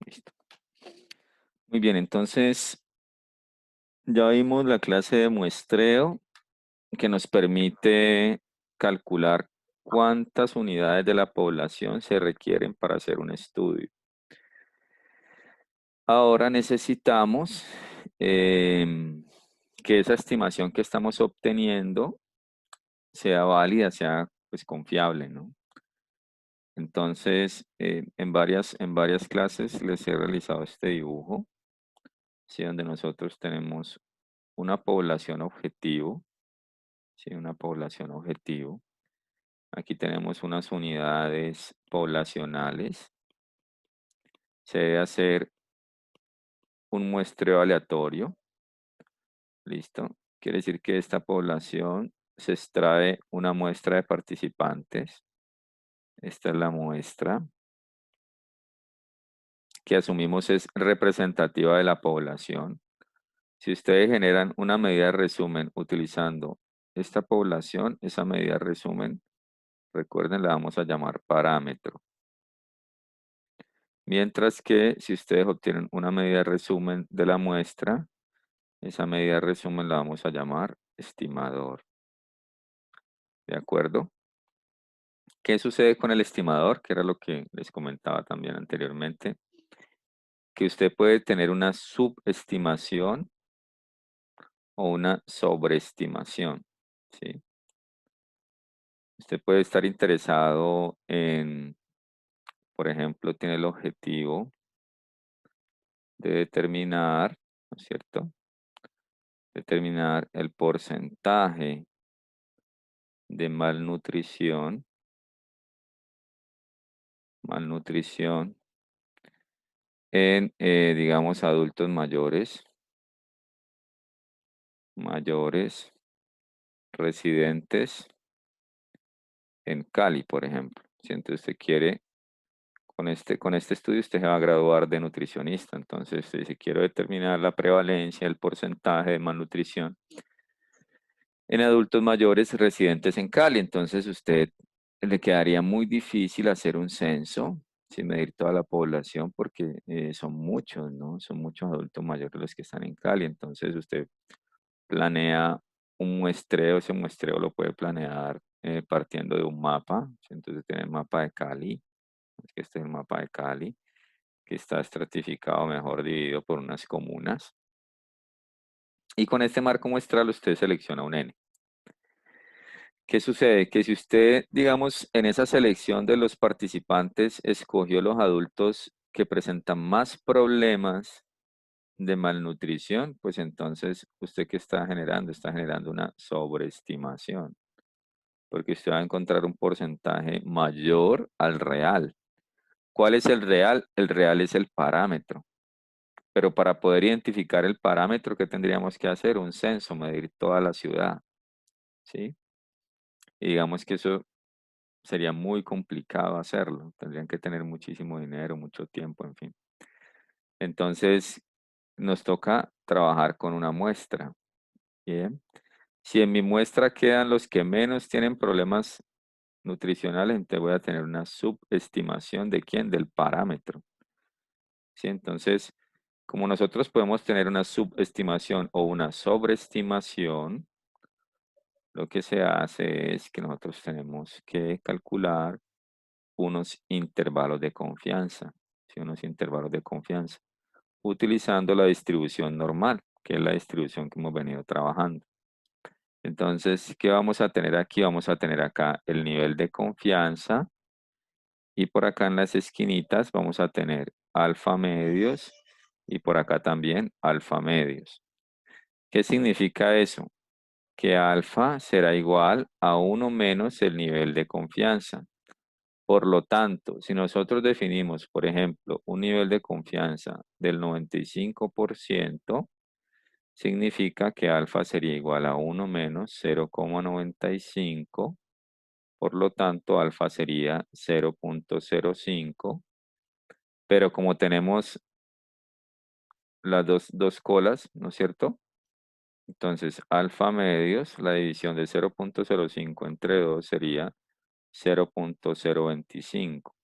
Listo. Muy bien, entonces ya vimos la clase de muestreo que nos permite calcular cuántas unidades de la población se requieren para hacer un estudio. Ahora necesitamos que esa estimación que estamos obteniendo sea válida, sea pues confiable, ¿no? Entonces, en varias clases les he realizado este dibujo, ¿sí? Donde nosotros tenemos una población objetivo, ¿sí? Una población objetivo. Aquí tenemos unas unidades poblacionales. Se debe hacer un muestreo aleatorio. ¿Listo? Quiere decir que esta población se extrae una muestra de participantes. Esta es la muestra que asumimos es representativa de la población. Si ustedes generan una medida de resumen utilizando esta población, esa medida de resumen, recuerden, la vamos a llamar parámetro. Mientras que si ustedes obtienen una medida de resumen de la muestra, esa medida de resumen la vamos a llamar estimador. ¿De acuerdo? ¿Qué sucede con el estimador? Que era lo que les comentaba también anteriormente. Que usted puede tener una subestimación o una sobreestimación, ¿sí? Usted puede estar interesado en, por ejemplo, tiene el objetivo de determinar, ¿no es cierto? Determinar el porcentaje de malnutrición en, digamos, adultos mayores residentes en Cali, por ejemplo. Si entonces usted quiere, con este estudio usted se va a graduar de nutricionista. Entonces, usted dice, quiero determinar la prevalencia, el porcentaje de malnutrición en adultos mayores residentes en Cali. Entonces, usted le quedaría muy difícil hacer un censo sin medir toda la población porque son muchos, ¿no? Son muchos adultos mayores los que están en Cali. Entonces, usted planea un muestreo, ese muestreo lo puede planear partiendo de un mapa. ¿Sí? Entonces, tiene el mapa de Cali, es que este es el mapa de Cali, que está estratificado, mejor dividido por unas comunas. Y con este marco muestral usted selecciona un N. ¿Qué sucede? Que si usted, digamos, en esa selección de los participantes escogió los adultos que presentan más problemas de malnutrición, pues entonces usted qué está generando una sobreestimación, porque usted va a encontrar un porcentaje mayor al real. ¿Cuál es el real? El real es el parámetro. Pero para poder identificar el parámetro, ¿qué tendríamos que hacer? Un censo, medir toda la ciudad, ¿sí? Y digamos que eso sería muy complicado hacerlo. Tendrían que tener muchísimo dinero, mucho tiempo, en fin. Entonces, nos toca trabajar con una muestra. Bien. Si en mi muestra quedan los que menos tienen problemas nutricionales, entonces voy a tener una subestimación de quién, del parámetro. ¿Sí? Entonces, como nosotros podemos tener una subestimación o una sobreestimación, lo que se hace es que nosotros tenemos que calcular unos intervalos de confianza, ¿sí? Unos intervalos de confianza, utilizando la distribución normal, que es la distribución que hemos venido trabajando. Entonces, ¿qué vamos a tener aquí? Vamos a tener acá el nivel de confianza y por acá en las esquinitas vamos a tener alfa medios y por acá también alfa medios. ¿Qué significa eso? Que alfa será igual a 1 menos el nivel de confianza. Por lo tanto, si nosotros definimos, por ejemplo, un nivel de confianza del 95%, significa que alfa sería igual a 1 menos 0,95. Por lo tanto, alfa sería 0,05. Pero como tenemos las dos colas, ¿no es cierto? Entonces, alfa medios, la división de 0,05 entre 2 sería 0,025.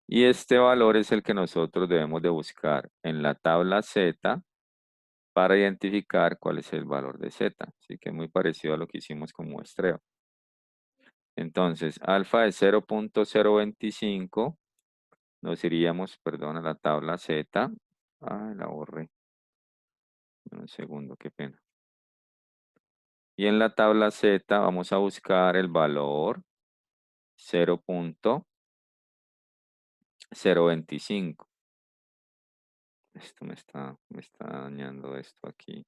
Y este valor es el que nosotros debemos de buscar en la tabla Z para identificar cuál es el valor de Z. Así que es muy parecido a lo que hicimos con muestreo. Entonces, alfa es 0.025. Nos iríamos, perdón, a la tabla Z. Ay, la borré. Un segundo, qué pena. Y en la tabla Z vamos a buscar el valor 0.025. Esto me está dañando esto aquí.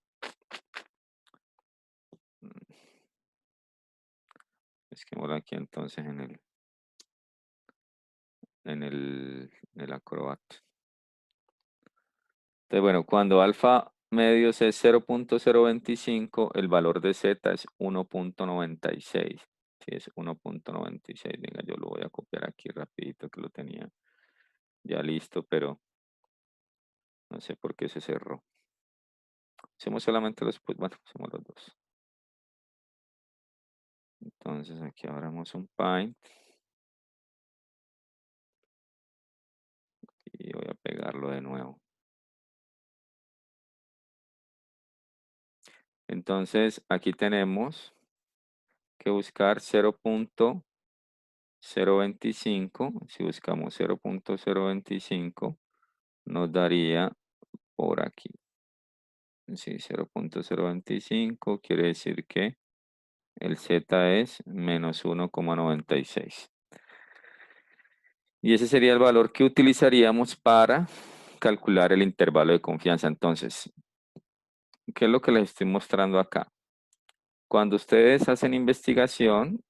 Escribimos aquí entonces en el Acrobat. Entonces, bueno, cuando alfa medios es 0.025, el valor de Z es 1.96. Sí, es 1.96. Venga, yo lo voy a copiar aquí rapidito que lo tenía ya listo, pero no sé por qué se cerró. Hacemos solamente bueno, hacemos los dos. Entonces aquí abramos un Paint y voy a pegarlo de nuevo. Entonces aquí tenemos que buscar 0.025. Si buscamos 0.025 nos daría por aquí. Sí, 0.025 quiere decir que el Z es menos 1,96. Y ese sería el valor que utilizaríamos para calcular el intervalo de confianza. Entonces, ¿qué es lo que les estoy mostrando acá? Cuando ustedes hacen investigación,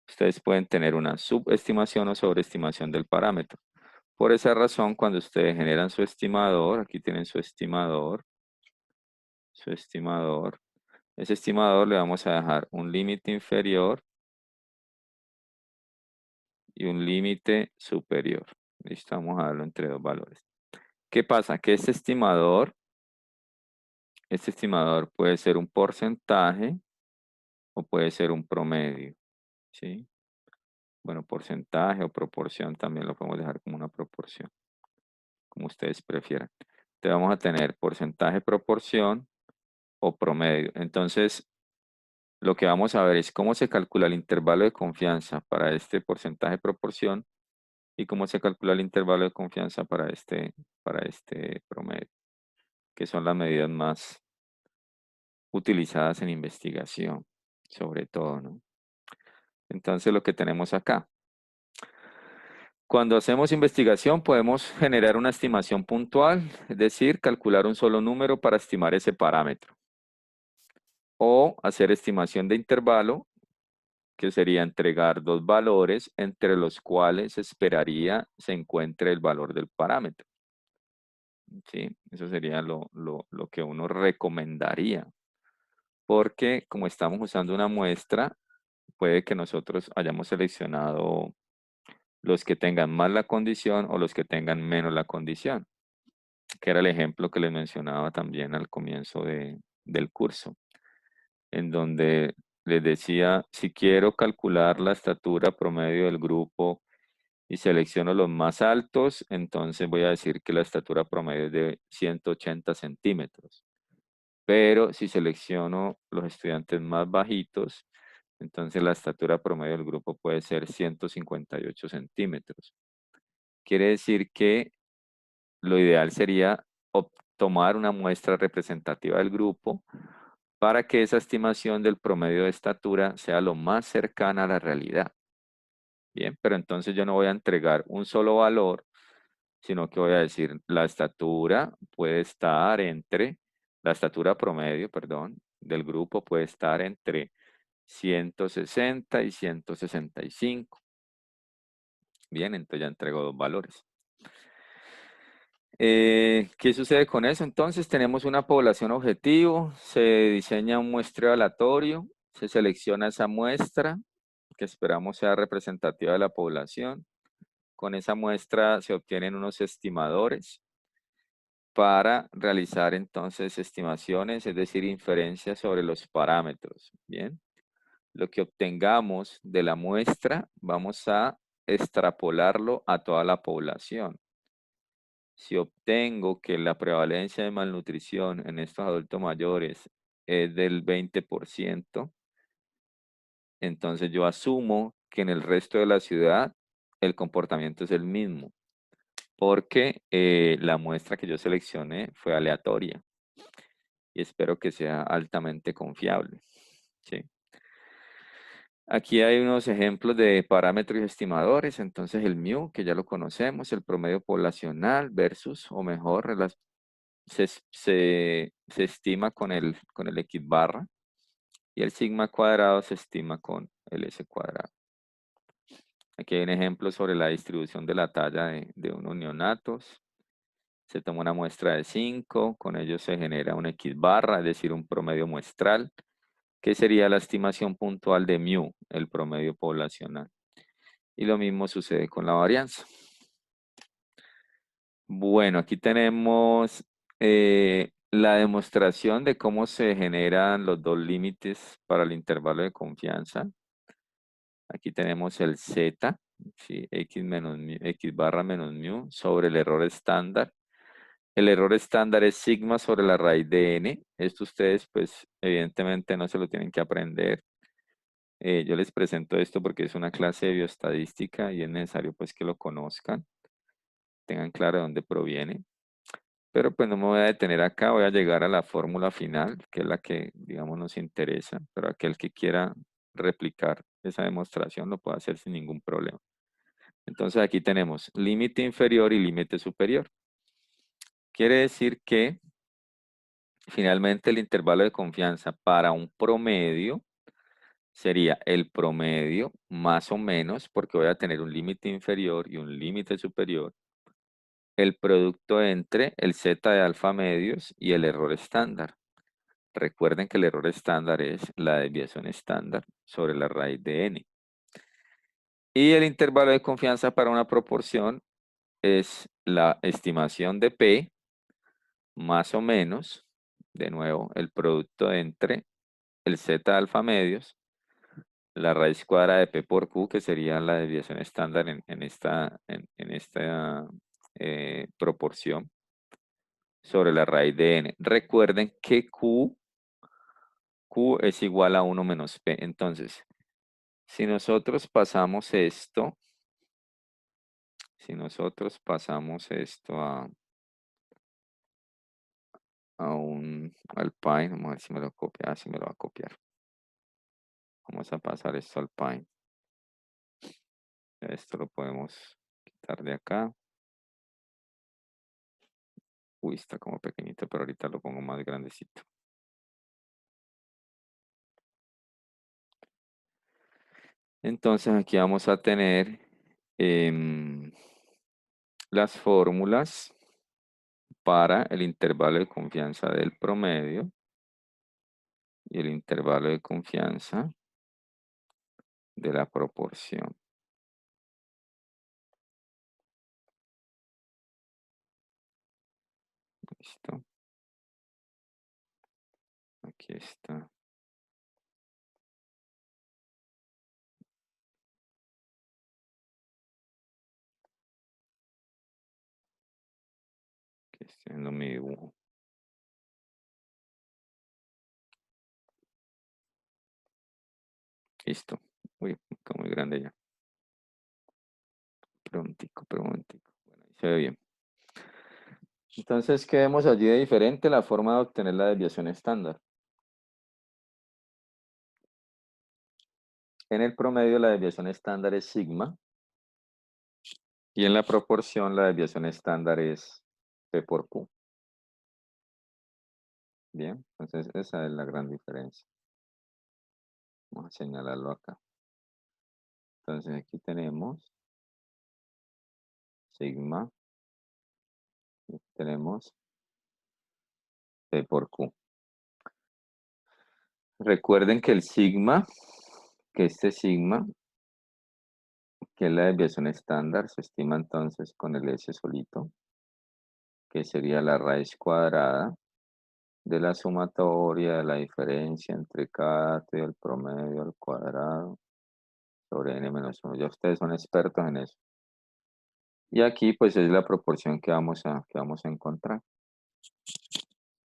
ustedes pueden tener una subestimación o sobreestimación del parámetro. Por esa razón, cuando ustedes generan su estimador, aquí tienen su estimador, ese estimador le vamos a dejar un límite inferior y un límite superior. Listo, vamos a darlo entre dos valores. ¿Qué pasa? Que este estimador puede ser un porcentaje o puede ser un promedio, ¿sí? Bueno, porcentaje o proporción también lo podemos dejar como una proporción, como ustedes prefieran. Entonces vamos a tener porcentaje, proporción o promedio. Entonces, lo que vamos a ver es cómo se calcula el intervalo de confianza para este porcentaje, proporción y cómo se calcula el intervalo de confianza para este promedio, que son las medidas más utilizadas en investigación, sobre todo, ¿no? Entonces, lo que tenemos acá. Cuando hacemos investigación podemos generar una estimación puntual, es decir, calcular un solo número para estimar ese parámetro. O hacer estimación de intervalo, que sería entregar dos valores entre los cuales esperaría se encuentre el valor del parámetro. ¿Sí? Eso sería lo que uno recomendaría. Porque como estamos usando una muestra, puede que nosotros hayamos seleccionado los que tengan más la condición o los que tengan menos la condición, que era el ejemplo que les mencionaba también al comienzo del curso, en donde les decía, si quiero calcular la estatura promedio del grupo y selecciono los más altos, entonces voy a decir que la estatura promedio es de 180 centímetros. Pero si selecciono los estudiantes más bajitos, entonces la estatura promedio del grupo puede ser 158 centímetros. Quiere decir que lo ideal sería tomar una muestra representativa del grupo para que esa estimación del promedio de estatura sea lo más cercana a la realidad. Bien, pero entonces yo no voy a entregar un solo valor, sino que voy a decir la estatura promedio, perdón, del grupo puede estar entre 160 y 165. Bien, entonces ya entrego dos valores. ¿Qué sucede con eso? Entonces tenemos una población objetivo, se diseña un muestreo aleatorio, se selecciona esa muestra que esperamos sea representativa de la población. Con esa muestra se obtienen unos estimadores para realizar entonces estimaciones, es decir, inferencias sobre los parámetros. Bien, lo que obtengamos de la muestra vamos a extrapolarlo a toda la población. Si obtengo que la prevalencia de malnutrición en estos adultos mayores es del 20%, entonces yo asumo que en el resto de la ciudad el comportamiento es el mismo, porque la muestra que yo seleccioné fue aleatoria y espero que sea altamente confiable. ¿Sí? Aquí hay unos ejemplos de parámetros y estimadores. Entonces el mu, que ya lo conocemos, el promedio poblacional versus, o mejor, se estima con el X barra, y el sigma cuadrado se estima con el S cuadrado. Aquí hay un ejemplo sobre la distribución de la talla de unos neonatos. Se toma una muestra de 5, con ello se genera un X barra, es decir, un promedio muestral, que sería la estimación puntual de mu, el promedio poblacional. Y lo mismo sucede con la varianza. Bueno, aquí tenemos la demostración de cómo se generan los dos límites para el intervalo de confianza. Aquí tenemos el z, ¿sí? X barra menos mu sobre el error estándar. El error estándar es sigma sobre la raíz de n. Esto ustedes, pues, evidentemente no se lo tienen que aprender. Yo les presento esto porque es una clase de bioestadística y es necesario, pues, que lo conozcan, tengan claro de dónde proviene. Pero pues no me voy a detener acá, voy a llegar a la fórmula final, que es la que, digamos, nos interesa, pero aquel que quiera replicar esa demostración lo puede hacer sin ningún problema. Entonces aquí tenemos límite inferior y límite superior. Quiere decir que finalmente el intervalo de confianza para un promedio sería el promedio más o menos, porque voy a tener un límite inferior y un límite superior, el producto entre el z de alfa medios y el error estándar. Recuerden que el error estándar es la desviación estándar sobre la raíz de n. Y el intervalo de confianza para una proporción es la estimación de P más o menos, de nuevo, el producto entre el z alfa medios, la raíz cuadrada de P por Q, que sería la desviación estándar en esta proporción, sobre la raíz de n. Recuerden que Q es igual a 1 menos P. Entonces, si nosotros pasamos esto, a Alpine, vamos a ver si me lo copia, si me lo va a copiar. Vamos a pasar esto al Alpine. Esto lo podemos quitar de acá. Uy, está como pequeñito, pero ahorita lo pongo más grandecito. Entonces aquí vamos a tener las fórmulas para el intervalo de confianza del promedio y el intervalo de confianza de la proporción. Listo. Aquí está. Aquí estoy haciendo mi dibujo. Listo. Uy, está muy grande ya. Prontico. Bueno, ahí se ve bien. Entonces, ¿qué vemos allí de diferente? La forma de obtener la desviación estándar. En el promedio la desviación estándar es sigma y en la proporción la desviación estándar es P por Q. Bien, entonces esa es la gran diferencia. Vamos a señalarlo acá. Entonces aquí tenemos sigma y tenemos P por Q. Recuerden que el sigma, que este sigma, que es la desviación estándar, se estima entonces con el S solito, que sería la raíz cuadrada de la sumatoria de la diferencia entre cada dato y el promedio al cuadrado sobre n-1. Ya ustedes son expertos en eso. Y aquí pues es la proporción que vamos a encontrar.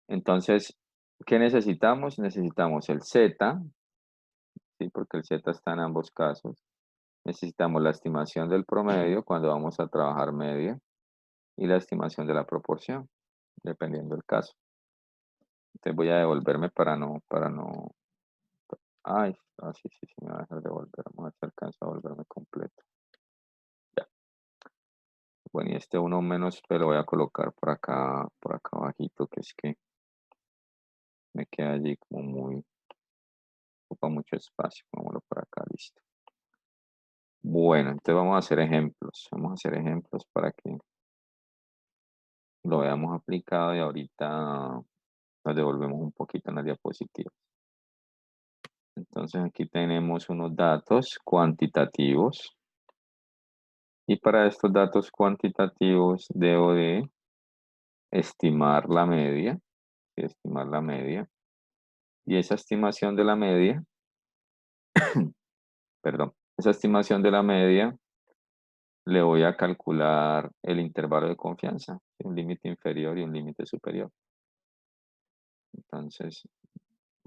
Entonces, ¿qué necesitamos? Necesitamos el z, ¿sí? Porque el z está en ambos casos. Necesitamos la estimación del promedio cuando vamos a trabajar media y la estimación de la proporción, dependiendo del caso. Entonces voy a devolverme para no. Ay, sí, sí, sí, me va a dejar devolver. Vamos a ver si alcanzo a volverme completo. Ya. Bueno, y este 1 menos P lo voy a colocar por acá abajito, que es que me queda allí como muy, ocupa mucho espacio. Vámonos por acá, listo. Bueno, entonces vamos a hacer ejemplos. Vamos a hacer ejemplos para que lo veamos aplicado y ahorita nos devolvemos un poquito en las diapositivas. Entonces aquí tenemos unos datos cuantitativos y para estos datos cuantitativos debo de estimar la media, estimar la media y esa estimación de la media, perdón, esa estimación de la media le voy a calcular el intervalo de confianza, un límite inferior y un límite superior. Entonces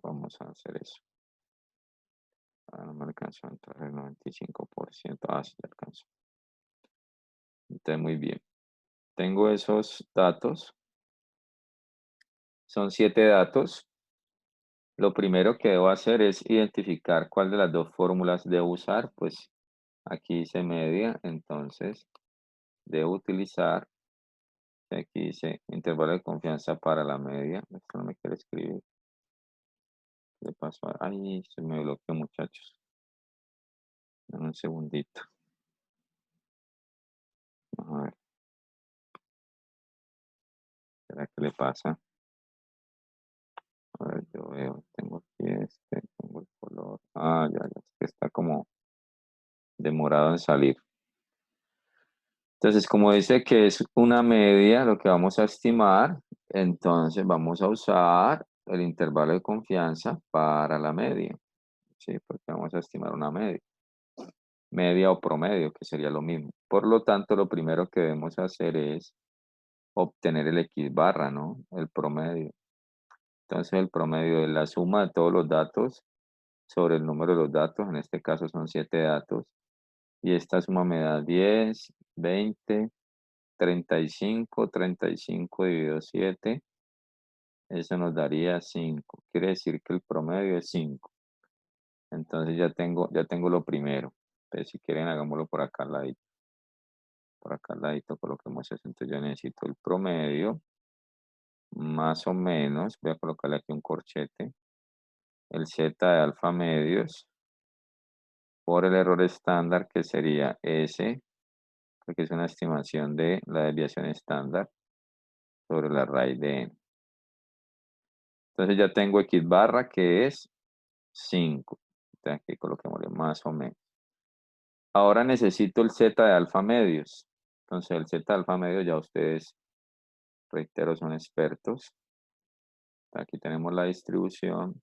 vamos a hacer eso. No me alcanzó a entrar el 95%. Sí alcanzó. Entonces, muy bien. Tengo esos datos. Son 7 datos. Lo primero que debo hacer es identificar cuál de las dos fórmulas debo usar. Pues aquí dice media, entonces debo utilizar, aquí dice intervalo de confianza para la media. Esto no me quiere escribir. ¿Qué pasó? Ay, se me bloqueó, muchachos. Dame un segundito. A ver, ¿será que le pasa? A ver, yo veo, tengo aquí tengo el color. Ya, ya, es que está como demorado en salir. Entonces, como dice que es una media lo que vamos a estimar, entonces vamos a usar el intervalo de confianza para la media, ¿sí? Porque vamos a estimar una media. Media o promedio, que sería lo mismo. Por lo tanto, lo primero que debemos hacer es obtener el X barra, ¿no? El promedio. Entonces, el promedio es la suma de todos los datos sobre el número de los datos, en este caso son 7 datos, y esta suma me da 10, 20, 35 dividido 7, eso nos daría 5. Quiere decir que el promedio es 5. Entonces ya tengo lo primero. Entonces, si quieren, hagámoslo por acá al ladito. Por acá al ladito coloquemos eso. Entonces yo necesito el promedio, más o menos, voy a colocarle aquí un corchete, el z de alfa medios, por el error estándar que sería S, porque es una estimación de la desviación estándar sobre la raíz de n. Entonces ya tengo X barra que es 5. Entonces aquí coloquémosle más o menos. Ahora necesito el z de alfa medios. Entonces el z de alfa medios ya ustedes, reitero, son expertos. Aquí tenemos la distribución.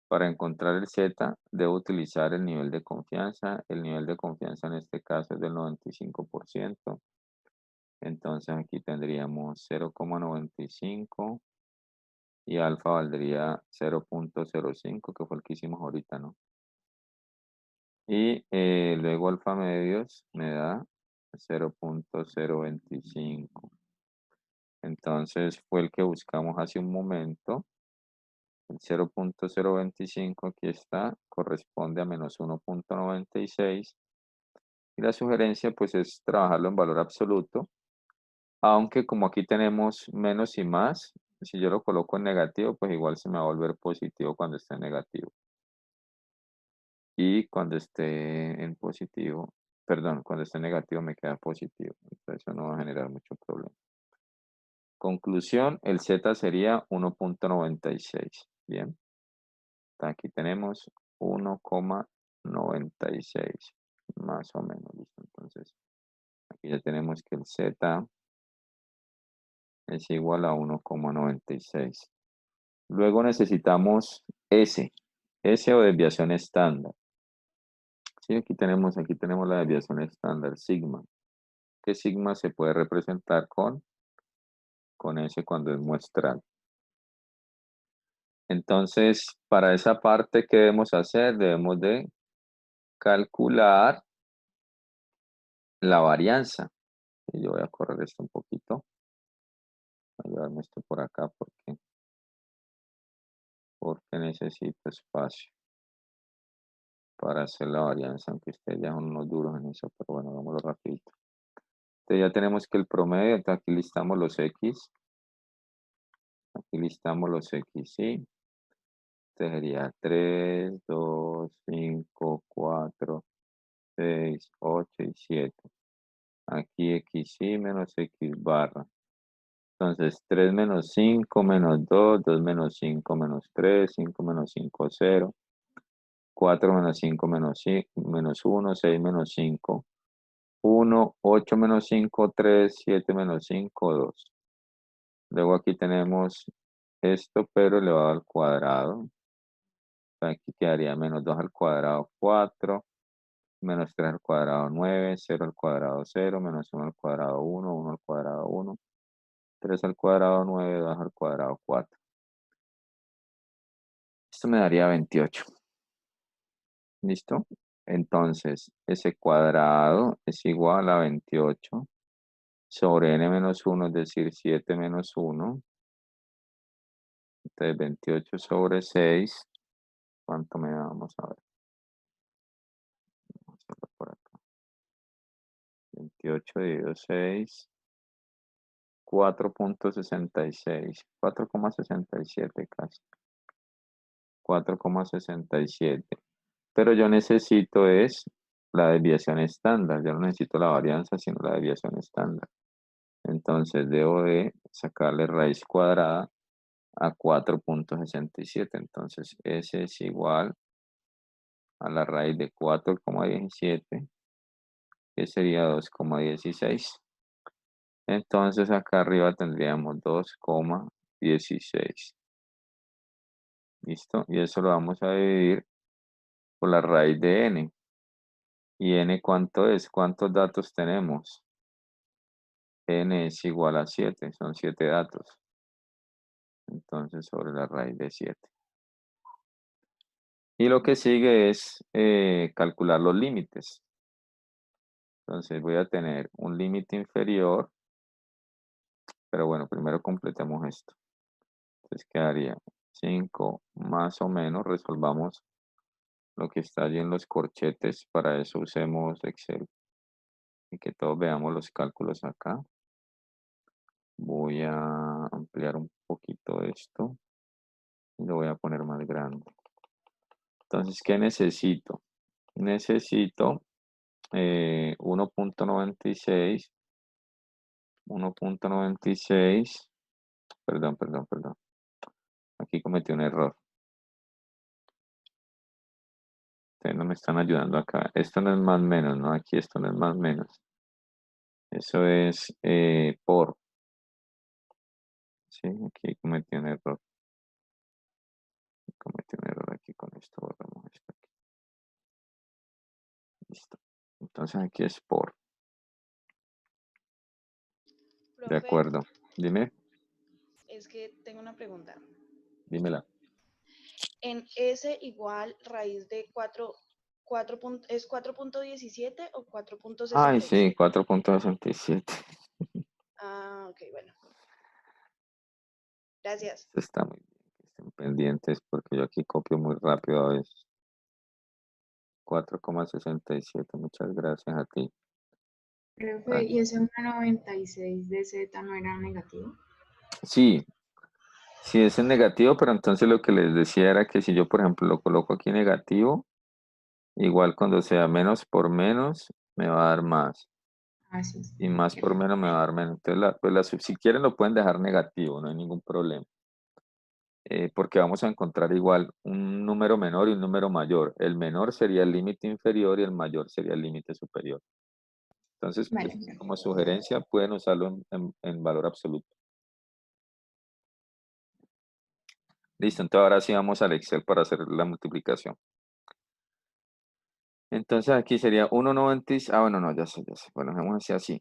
Para encontrar el z debo utilizar el nivel de confianza. El nivel de confianza en este caso es del 95%. Entonces aquí tendríamos 0,95 y alfa valdría 0,05, que fue el que hicimos ahorita, ¿no? Y luego alfa medios me da 0,025. Entonces fue el que buscamos hace un momento. El 0,025 aquí está, corresponde a menos 1,96. Y la sugerencia pues es trabajarlo en valor absoluto. Aunque como aquí tenemos menos y más, si yo lo coloco en negativo, pues igual se me va a volver positivo cuando esté en negativo. Y cuando esté en positivo, perdón, cuando esté en negativo me queda positivo. Entonces eso no va a generar mucho problema. Conclusión, el Z sería 1,96. Bien. Aquí tenemos 1,96. Más o menos. ¿Listo? Entonces, aquí ya tenemos que el Z es igual a 1,96. Luego necesitamos S o desviación estándar. Sí, aquí tenemos la desviación estándar, sigma. Que sigma se puede representar con S cuando es muestral. Entonces, para esa parte, ¿qué debemos hacer? Debemos de calcular la varianza. Y yo voy a correr esto un poquito. Voy a llevarme esto por acá porque necesito espacio para hacer la varianza, aunque ustedes ya son unos duros en eso, pero bueno, hagámoslo rapidito. Entonces ya tenemos que el promedio, entonces aquí listamos los X, aquí listamos los X, ¿sí? Entonces sería 3, 2, 5, 4, 6, 8 y 7. Aquí X y menos X barra. Entonces 3 menos 5 menos 2, 2 menos 5 menos 3, 5 menos 5, 0. 4 menos 5 menos 1, 6 menos 5, 1, 8 menos 5, 3, 7 menos 5, 2. Luego aquí tenemos esto, pero elevado al cuadrado. Aquí quedaría menos 2 al cuadrado, 4, menos 3 al cuadrado, 9, 0 al cuadrado, 0, menos 1 al cuadrado, 1, 1 al cuadrado, 1, 3 al cuadrado, 9, 2 al cuadrado, 4. Esto me daría 28. ¿Listo? Entonces, ese cuadrado es igual a 28 sobre n menos 1, es decir, 7 menos 1. Entonces, 28 sobre 6. ¿Cuánto me da? Vamos a ver. Vamos a hacerlo por acá. 28 dividido 6. 4.66. 4,67 casi. 4,67. Pero yo necesito es la desviación estándar. Yo no necesito la varianza, sino la desviación estándar. Entonces debo de sacarle raíz cuadrada a 4.67. Entonces S es igual a la raíz de 4,17, que sería 2,16. Entonces acá arriba tendríamos 2,16. ¿Listo? Y eso lo vamos a dividir por la raíz de n. ¿Y n cuánto es? ¿Cuántos datos tenemos? N es igual a 7, son 7 datos. Entonces sobre la raíz de 7. Y lo que sigue es calcular los límites. Entonces voy a tener un límite inferior, pero bueno, primero completemos esto. Entonces quedaría 5 más o menos, resolvamos lo que está allí en los corchetes, para eso usemos Excel y que todos veamos los cálculos acá. Voy a ampliar un poquito esto y lo voy a poner más grande. Entonces, ¿qué necesito? Necesito 1.96, 1.96, perdón. Aquí cometí un error. Ustedes no me están ayudando acá. Esto no es más menos, ¿no? Aquí esto no es más menos. Eso es por. Sí, aquí cometí un error. Cometí un error aquí con esto. Borramos esto aquí. Listo. Entonces aquí es por. De Profe, acuerdo. Dime, es que tengo una pregunta. dímela. En S igual raíz de 4 ¿es 4.17 o Ay, sí, 4.67? 4.67. Ah, ok, bueno. Gracias. Esto está muy bien. Que estén pendientes porque yo aquí copio muy rápido a veces. 4,67. Muchas gracias a ti. Profe, Ah, ¿y ese 1,96 de Z no era negativo? sí, sí es en negativo, pero entonces lo que les decía era que si yo, por ejemplo, lo coloco aquí negativo, igual cuando sea menos por menos, me va a dar más. Ah, sí. Y más por menos me va a dar menos. Entonces, si quieren lo pueden dejar negativo, no hay ningún problema. Porque vamos a encontrar igual un número menor y un número mayor. El menor sería el límite inferior y el mayor sería el límite superior. Entonces, Vale, pues, profe. como sugerencia, pueden usarlo en valor absoluto. Listo, entonces ahora sí vamos al Excel para hacer la multiplicación. Entonces aquí sería 1,96. Ah, bueno, no, ya sé, ya sé. Bueno, dejemos así.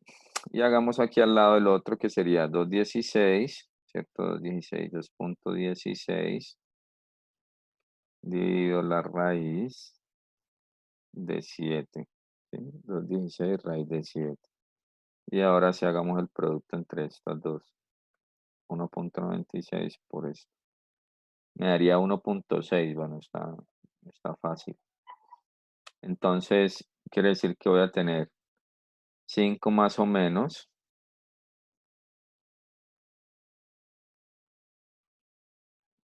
Y hagamos aquí al lado el otro que sería 2,16, ¿cierto? 2,16, 2,16 dividido la raíz de 7. ¿Sí? 2,16 raíz de 7. Y ahora si hagamos el producto entre estas dos, 1,96 por esto. Me daría 1,6. Bueno, está fácil. Entonces, quiere decir que voy a tener 5 más o menos.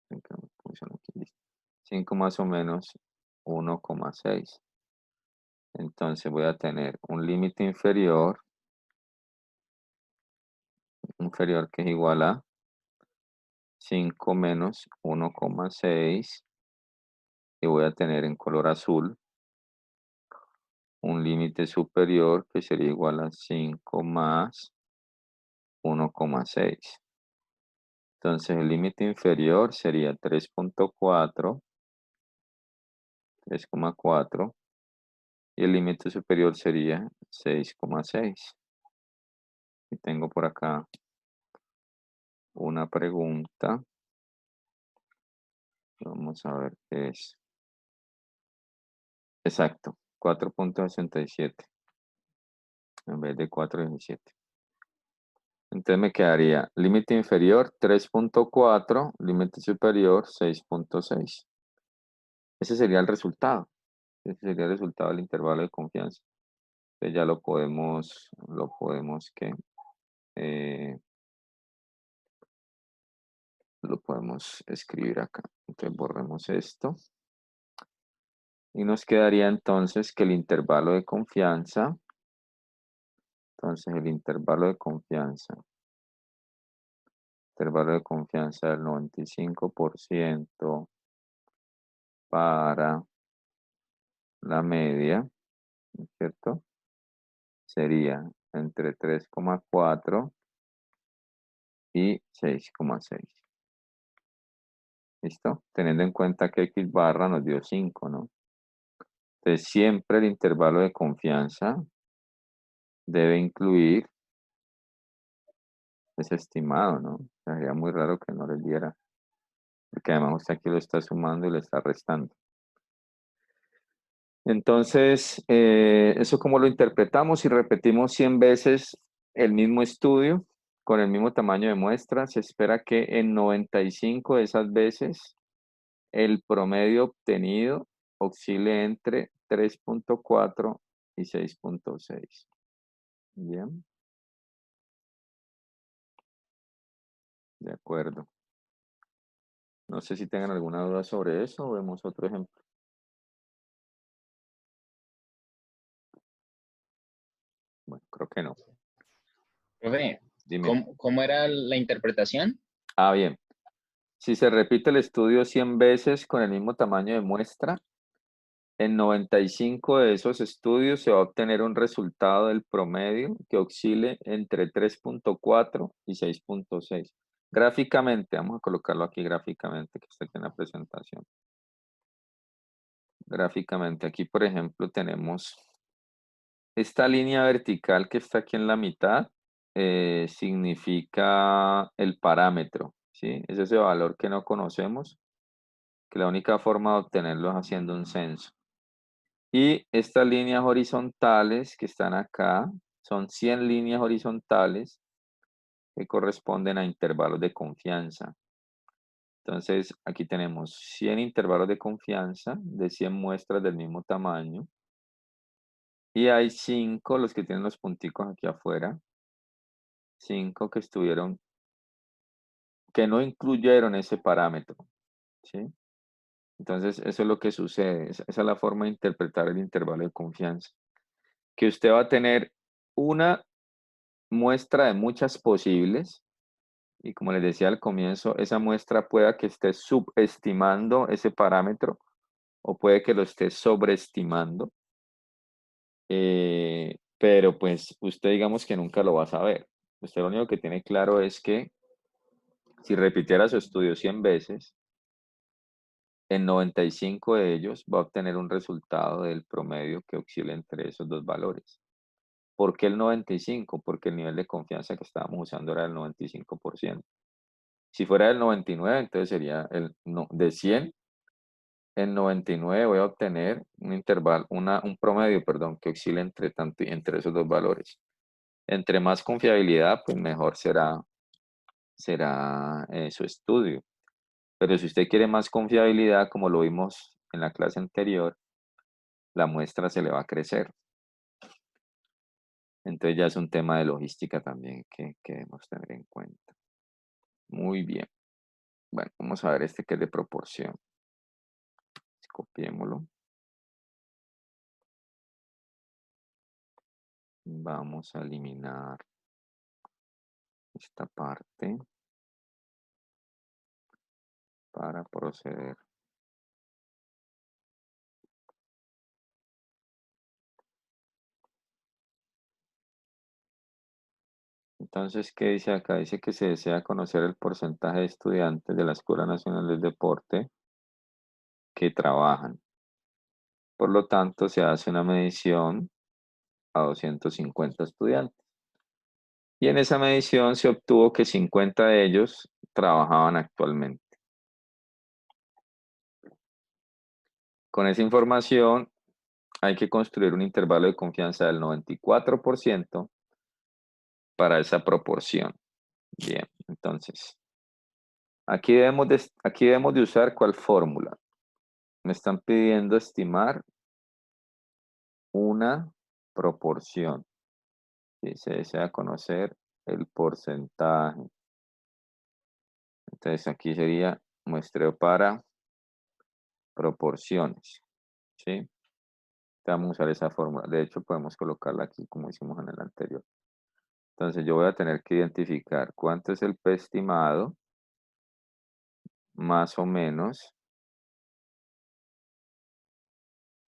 Acá me pusieron aquí, listo. 5 más o menos 1,6. Entonces voy a tener un límite inferior que es igual a 5 menos 1,6. Y voy a tener en color azul un límite superior que sería igual a 5 más 1,6. Entonces el límite inferior sería 3,4 y el límite superior sería 6,6. Y tengo por acá una pregunta. Vamos a ver qué es. Exacto, 4,67 en vez de 4,17. Entonces me quedaría límite inferior 3,4, límite superior 6,6. Ese sería el resultado. Ese sería el resultado del intervalo de confianza. Entonces ya eh, lo podemos escribir acá. Entonces borremos esto. Y nos quedaría entonces que el intervalo de confianza, del 95% para la media, ¿no es cierto? Sería entre 3,4 y 6,6. ¿Listo? Teniendo en cuenta que X barra nos dio 5, ¿no? Entonces siempre el intervalo de confianza debe incluir ese estimado, ¿no? Sería muy raro que no le diera, porque además usted aquí lo está sumando y le está restando. Entonces, eso como lo interpretamos y repetimos 100 veces el mismo estudio con el mismo tamaño de muestra, se espera que en 95 de esas veces el promedio obtenido oscile entre 3,4 y 6,6. Bien, de acuerdo. No sé si tengan alguna duda sobre eso o vemos otro ejemplo. Bueno, creo que no. Profe, Dime. ¿cómo era la interpretación? Ah, bien. Si se repite el estudio 100 veces con el mismo tamaño de muestra, en 95 de esos estudios se va a obtener un resultado del promedio que oscile entre 3,4 y 6,6. Gráficamente, vamos a colocarlo aquí gráficamente, que está aquí en la presentación. Gráficamente, aquí por ejemplo tenemos esta línea vertical que está aquí en la mitad, significa el parámetro, ¿sí? Es ese valor que no conocemos, que la única forma de obtenerlo es haciendo un censo. Y estas líneas horizontales que están acá son 100 líneas horizontales que corresponden a intervalos de confianza. Entonces, aquí tenemos 100 intervalos de confianza de 100 muestras del mismo tamaño. Y hay 5, los que tienen los punticos aquí afuera, 5 que no incluyeron ese parámetro, ¿sí? Entonces, eso es lo que sucede. Esa es la forma de interpretar el intervalo de confianza. Que usted va a tener una muestra de muchas posibles, y como les decía al comienzo, esa muestra pueda que esté subestimando ese parámetro o puede que lo esté sobreestimando, pero pues usted digamos que nunca lo va a saber. Usted lo único que tiene claro es que si repitiera su estudio 100 veces, en 95 de ellos va a obtener un resultado del promedio que oscila entre esos dos valores. ¿Por qué el 95? Porque el nivel de confianza que estábamos usando era del 95%. Si fuera del 99, entonces sería de 100, en 99 voy a obtener un intervalo, un promedio, perdón, que oscile entre esos dos valores. Entre más confiabilidad, pues mejor será su estudio. Pero si usted quiere más confiabilidad, como lo vimos en la clase anterior, la muestra se le va a crecer. Entonces ya es un tema de logística también que debemos tener en cuenta. Muy bien. Bueno, vamos a ver este que es de proporción. Copiémoslo. Vamos a eliminar esta parte para proceder. Entonces, ¿qué dice acá? Dice que se desea conocer el porcentaje de estudiantes de la Escuela Nacional del Deporte que trabajan. Por lo tanto, se hace una medición a 250 estudiantes. Y en esa medición se obtuvo que 50 de ellos trabajaban actualmente. Con esa información hay que construir un intervalo de confianza del 94% para esa proporción. Bien, entonces, aquí debemos de usar ¿cuál fórmula? Me están pidiendo estimar una proporción. Si se desea conocer el porcentaje. Entonces aquí sería muestreo para proporciones. ¿Sí? Vamos a usar esa fórmula. De hecho, podemos colocarla aquí como hicimos en el anterior. Entonces yo voy a tener que identificar cuánto es el P estimado, más o menos.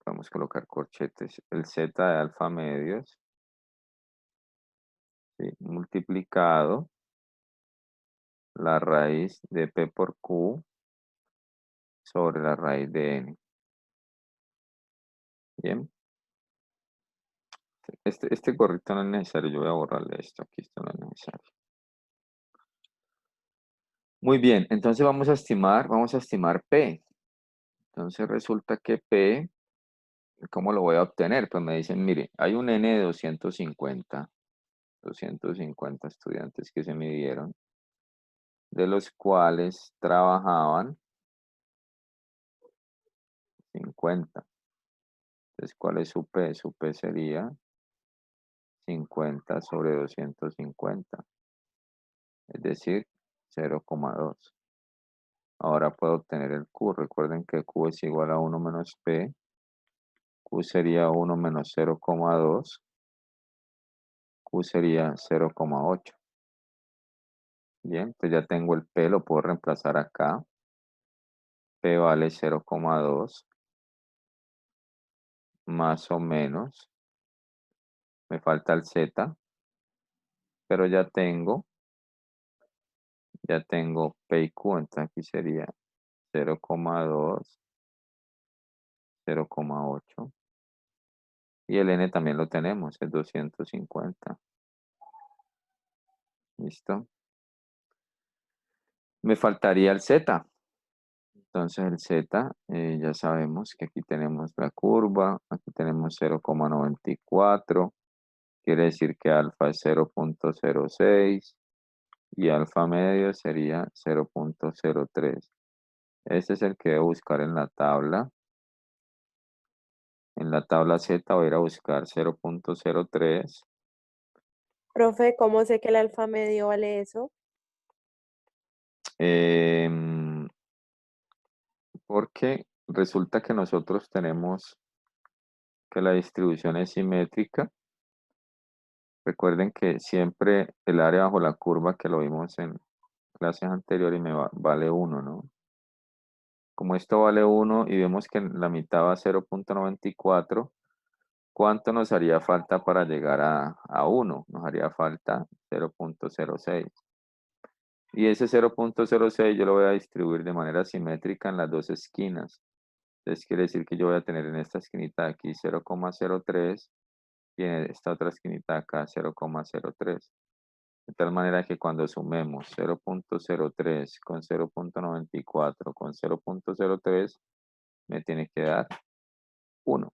Vamos a colocar corchetes. El Z de alfa medios, ¿sí? Multiplicado la raíz de P por Q sobre la raíz de N. Bien. Este gorrito no es necesario. Yo voy a borrarle esto. Aquí esto no es necesario. Muy bien. Entonces vamos a estimar P. Entonces resulta que P, ¿cómo lo voy a obtener? Pues me dicen, mire, hay un N de 250 estudiantes que se midieron, de los cuales trabajaban 50. Entonces, ¿cuál es su P? Su P sería 50 sobre 250, es decir, 0,2. Ahora puedo obtener el Q. Recuerden que Q es igual a 1 menos P. Q sería 1 menos 0,2. Q sería 0,8. Bien, pues ya tengo el P, lo puedo reemplazar acá. P vale 0,2 más o menos. Me falta el Z, pero ya tengo P y Q, entonces aquí sería 0,2, 0,8. Y el N también lo tenemos, es 250. ¿Listo? Me faltaría el Z. Entonces el Z, ya sabemos que aquí tenemos la curva, aquí tenemos 0,94, quiere decir que alfa es 0,06 y alfa medio sería 0,03. Este es el que debo buscar en la tabla. En la tabla Z voy a ir a buscar 0,03. Profe, ¿cómo sé que el alfa medio vale eso? Porque resulta que nosotros tenemos que la distribución es simétrica. Recuerden que siempre el área bajo la curva, que lo vimos en clases anteriores, vale 1, ¿no? Como esto vale 1 y vemos que la mitad va a 0,94, ¿cuánto nos haría falta para llegar a 1? Nos haría falta 0,06. Y ese 0.06 yo lo voy a distribuir de manera simétrica en las dos esquinas. Entonces quiere decir que yo voy a tener en esta esquinita de aquí 0,03 y en esta otra esquinita de acá 0,03. De tal manera que cuando sumemos 0.03 con 0.94 con 0.03 me tiene que dar 1.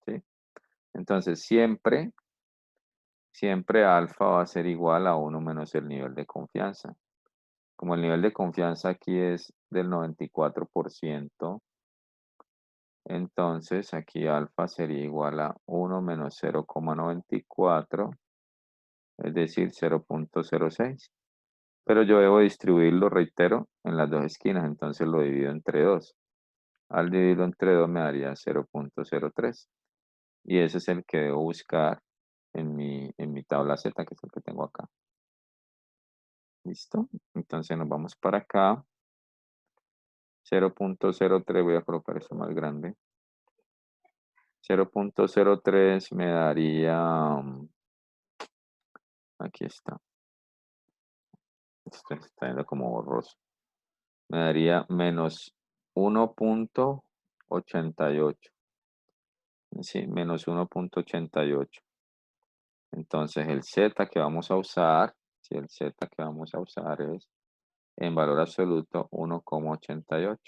¿Sí? Entonces siempre alfa va a ser igual a 1 menos el nivel de confianza. Como el nivel de confianza aquí es del 94%, entonces aquí alfa sería igual a 1 menos 0,94, es decir, 0.06. Pero yo debo distribuirlo, reitero, en las dos esquinas, entonces lo divido entre 2. Al dividirlo entre 2 me daría 0.03. Y ese es el que debo buscar en mi tabla Z, que es el que tengo acá. ¿Listo? Entonces nos vamos para acá. 0.03, voy a colocar eso más grande. 0.03 me daría, aquí está. Esto está yendo como borroso. Me daría menos 1.88. Sí, menos 1.88. Entonces el Z que vamos a usar, si el Z que vamos a usar es en valor absoluto 1,88.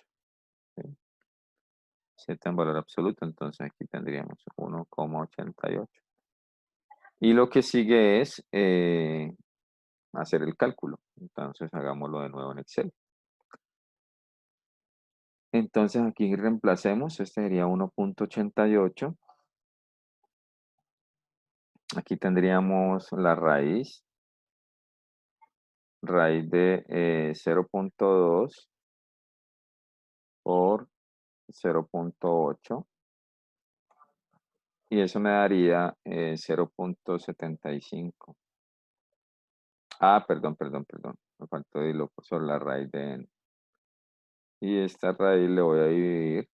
¿Sí? Z en valor absoluto, entonces aquí tendríamos 1,88. Y lo que sigue es hacer el cálculo. Entonces hagámoslo de nuevo en Excel. Entonces aquí reemplacemos, este sería 1.88. Aquí tendríamos la raíz de 0.2 por 0.8 y eso me daría 0.75. Ah, perdón. Me faltó decirlo sobre la raíz de n. Y esta raíz le voy a dividir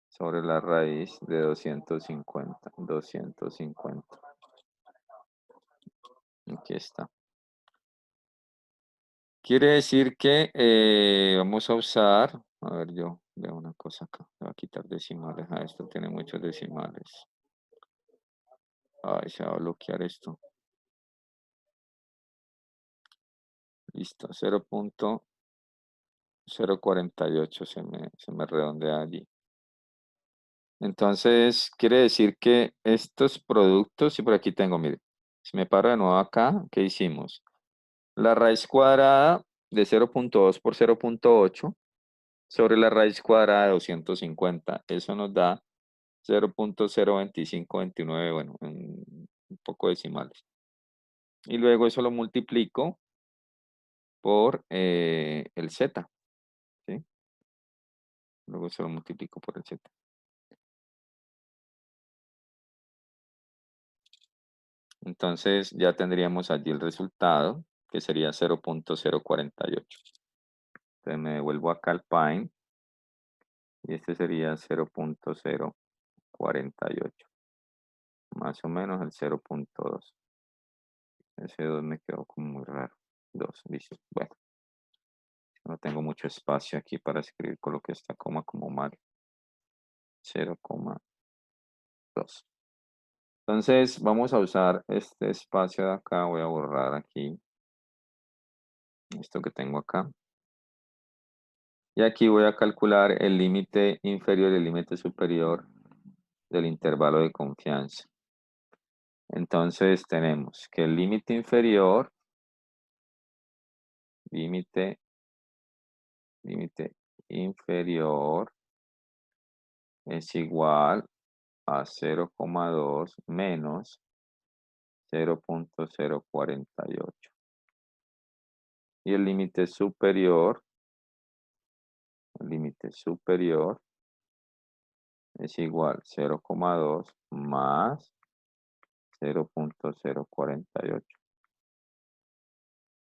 sobre la raíz de 250. 250. Aquí está. Quiere decir que vamos a usar, a ver, yo veo una cosa acá, voy a quitar decimales, esto tiene muchos decimales. Ay, se va a bloquear esto. Listo, 0.048 se me redondea allí. Entonces, quiere decir que estos productos, y por aquí tengo, mire, si me paro de nuevo acá, ¿qué hicimos? La raíz cuadrada de 0.2 por 0.8 sobre la raíz cuadrada de 250. Eso nos da 0.02529, bueno, un poco decimales. Y luego eso lo multiplico por el Z, ¿sí? Luego eso lo multiplico por el Z. Entonces ya tendríamos allí el resultado, que sería 0.048. Entonces me devuelvo acá al Pine y este sería 0.048. Más o menos el 0.2. Ese 2 me quedó como muy raro. 2, dice. Bueno, no tengo mucho espacio aquí para escribir con lo que está como mal. 0,2. Entonces vamos a usar este espacio de acá. Voy a borrar aquí esto que tengo acá. Y aquí voy a calcular el límite inferior y el límite superior del intervalo de confianza. Entonces tenemos que el límite inferior es igual a 0,2 menos 0.048. Y el límite superior es igual a 0,2 más 0.048.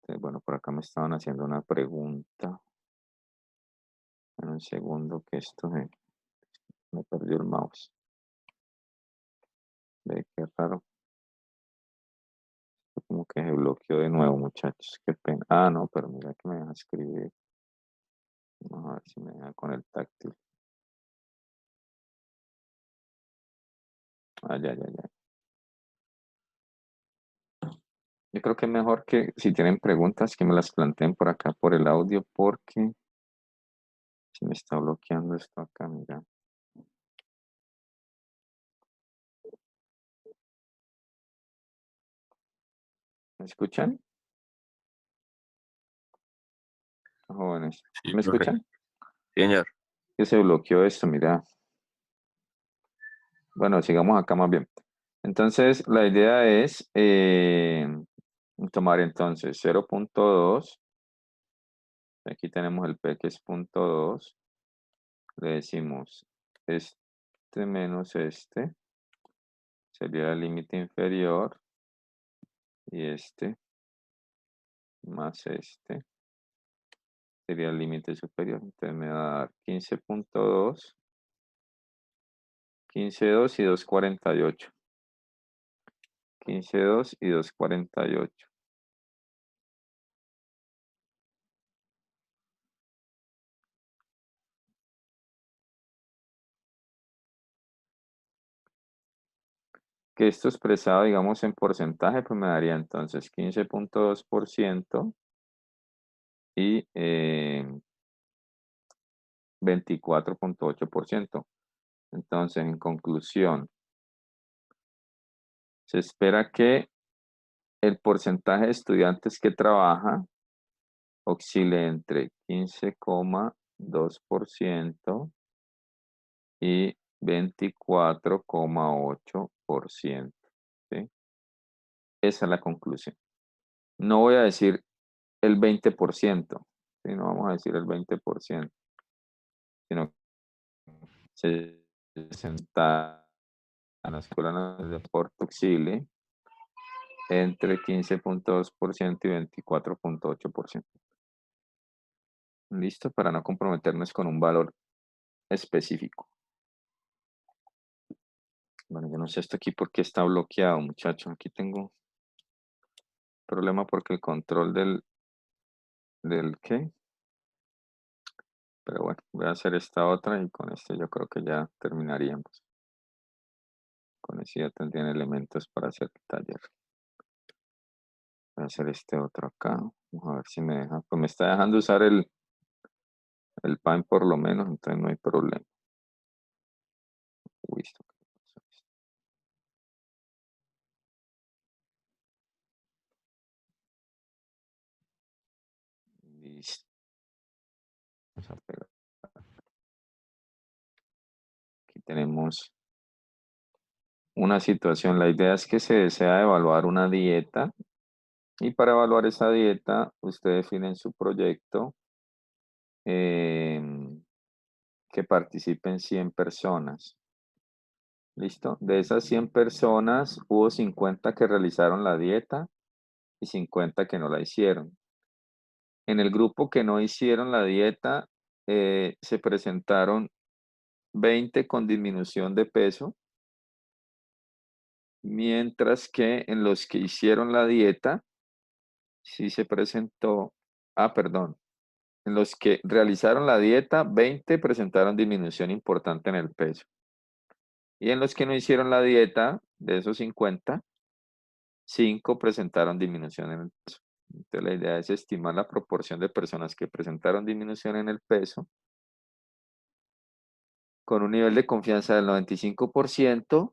Entonces, bueno, por acá me estaban haciendo una pregunta. En un segundo que esto me perdió el mouse. Ve qué raro. como que se bloqueó de nuevo, muchachos. Qué pena. Ah, no, pero mira que me deja escribir. Vamos a ver si me deja con el táctil. Ah, ya, ya, ya. Yo creo que es mejor que si tienen preguntas que me las planteen por acá por el audio porque se me está bloqueando esto acá, mira. ¿Me escuchan? Jóvenes, Sí, ¿me profe. escuchan? Señor. Que se bloqueó esto, mira. Bueno, sigamos acá más bien. Entonces, la idea es tomar entonces 0.2. Aquí tenemos el P que es 0.2. Le decimos este menos este. Sería el límite inferior. Y este más este. Sería el límite superior. Entonces me va a dar 15.2. 15.2 y 2.48. 15.2 y 2.48. Que esto expresado, digamos, en porcentaje, pues me daría entonces 15.2% y 24.8%. Entonces, en conclusión, se espera que el porcentaje de estudiantes que trabaja oscile entre 15.2% y 24.8%. ¿Sí? Esa es la conclusión. No voy a decir el 20%, ¿sí? No vamos a decir el 20%, sino 60 en la Escuela Nacional de Deporte Chile entre 15.2% y 24.8%. Listo, para no comprometernos con un valor específico. Bueno, yo no sé esto aquí por qué está bloqueado, muchachos. Aquí tengo problema porque el control del ¿qué? Pero bueno, voy a hacer esta otra y con esto yo creo que ya terminaríamos. Con eso ya tendrían elementos para hacer el taller. Voy a hacer este otro acá. Vamos a ver si me deja. Pues me está dejando usar el Paint por lo menos, entonces no hay problema. Uy, esto qué pasó. Listo. Vamos a pegar. Aquí tenemos una situación. La idea es que se desea evaluar una dieta y para evaluar esa dieta, usted define en su proyecto que participen 100 personas. ¿Listo? De esas 100 personas, hubo 50 que realizaron la dieta y 50 que no la hicieron. En el grupo que no hicieron la dieta, se presentaron 20 con disminución de peso, mientras que en los que hicieron la dieta, sí se presentó, perdón, en los que realizaron la dieta, 20 presentaron disminución importante en el peso. Y en los que no hicieron la dieta, de esos 50, 5 presentaron disminución en el peso. Entonces la idea es estimar la proporción de personas que presentaron disminución en el peso con un nivel de confianza del 95%.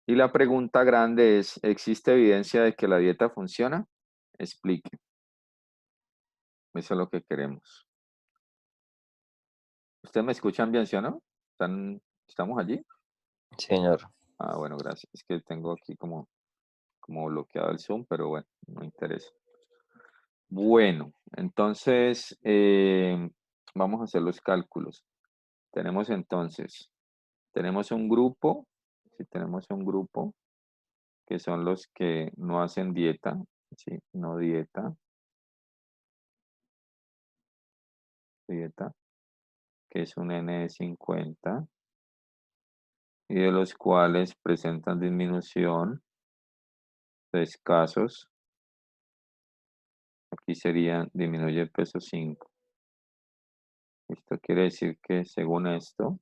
Y la pregunta grande es, ¿existe evidencia de que la dieta funciona? Explique. Eso es lo que queremos. ¿Ustedes me escuchan bien, sí o no? ¿Estamos allí? Señor. Bueno, gracias. Es que tengo aquí como bloqueado el Zoom, pero bueno, no interesa. Bueno, entonces vamos a hacer los cálculos. Tenemos entonces, tenemos un grupo, si tenemos un grupo, que son los que no hacen dieta, ¿sí? No dieta, que es un N de 50, y de los cuales presentan disminución Entonces, casos, aquí serían, disminuye el peso 5. Esto quiere decir que según esto,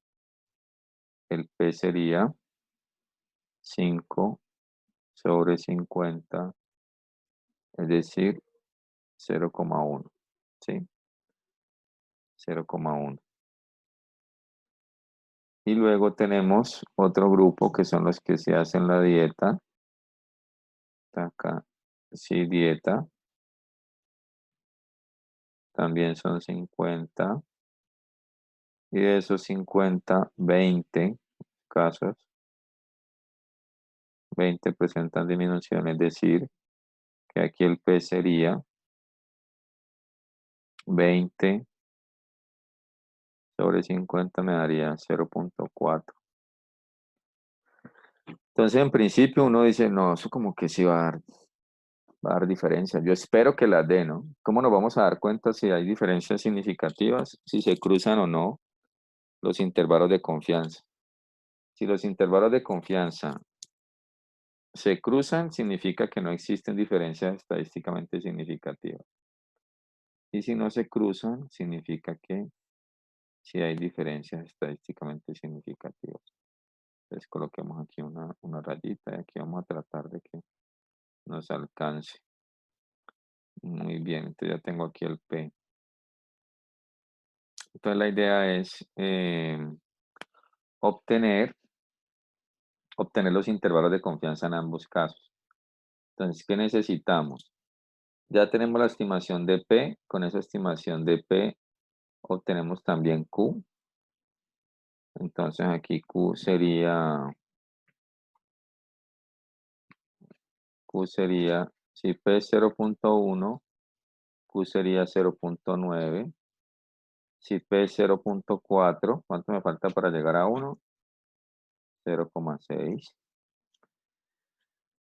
el P sería 5 sobre 50, es decir, 0,1, ¿sí? 0,1. Y luego tenemos otro grupo que son los que se hacen la dieta. Está acá, sí, dieta. También son 50. Y de esos 50, 20 casos, 20 presentan disminución, es decir, que aquí el P sería 20 sobre 50 me daría 0,4. Entonces, en principio uno dice, no, eso como que sí va a dar diferencia. Yo espero que las dé, ¿no? ¿Cómo nos vamos a dar cuenta si hay diferencias significativas, si se cruzan o no los intervalos de confianza? Si los intervalos de confianza se cruzan, significa que no existen diferencias estadísticamente significativas. Y si no se cruzan, significa que sí hay diferencias estadísticamente significativas. Entonces coloquemos aquí una rayita y aquí vamos a tratar de que nos alcance. Muy bien, entonces ya tengo aquí el P. Entonces la idea es obtener los intervalos de confianza en ambos casos. Entonces, ¿qué necesitamos? Ya tenemos la estimación de P. Con esa estimación de P obtenemos también Q. Entonces aquí Q sería, si P es 0,1, Q sería 0,9. Si P es 0,4, ¿cuánto me falta para llegar a 1? 0,6.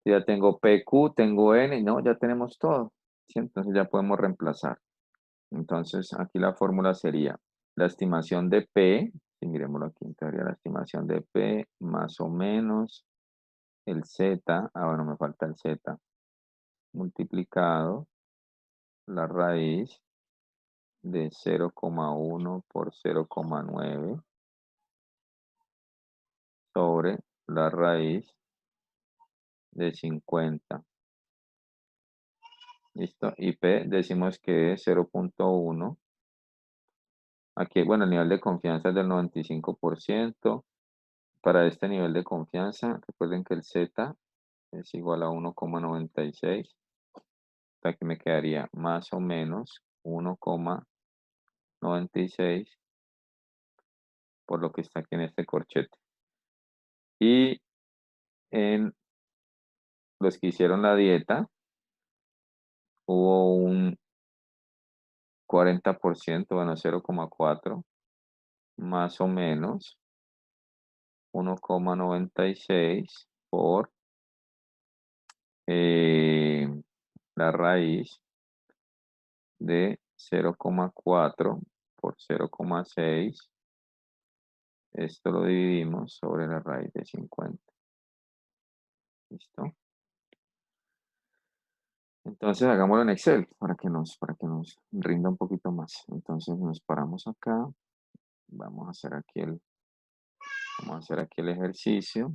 Ya tengo PQ, tengo N, no, ya tenemos todo. ¿Sí? Entonces ya podemos reemplazar. Entonces aquí la fórmula sería la estimación de P, y miremoslo aquí, sería la estimación de P más o menos el Z, bueno, me falta el Z, multiplicado la raíz de 0,1 por 0,9 sobre la raíz de 50. ¿Listo? Y P decimos que es 0,1. Aquí, bueno, el nivel de confianza es del 95%. Para este nivel de confianza, recuerden que el Z es igual a 1,96. Aquí me quedaría más o menos 1,96 por lo que está aquí en este corchete. Y en los que hicieron la dieta, hubo un 40%, bueno, 0,4, más o menos 1,96 por la raíz de 0,4 por 0,6. Esto lo dividimos sobre la raíz de 50. ¿Listo? Entonces hagámoslo en Excel para que nos rinda un poquito más. Entonces nos paramos acá. Vamos a hacer aquí el ejercicio.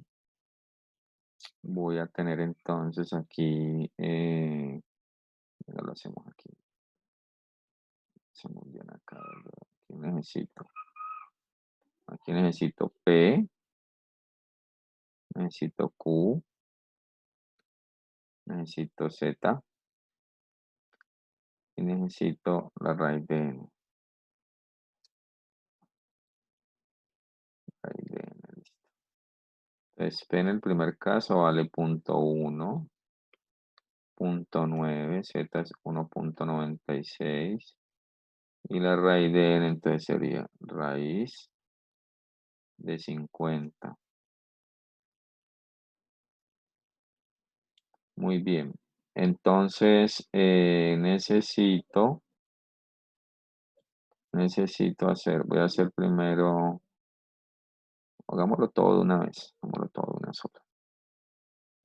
Voy a tener entonces aquí, lo hacemos aquí. Hacemos bien acá. Aquí necesito P, necesito Q, necesito Z y necesito la raíz de N. Raíz de N, listo. Entonces, P en el primer caso vale 0,1, 0,9, Z es 1,96 y la raíz de N entonces sería raíz de 50. Muy bien. Entonces, voy a hacer primero, hagámoslo todo de una vez, hagámoslo todo de una sola.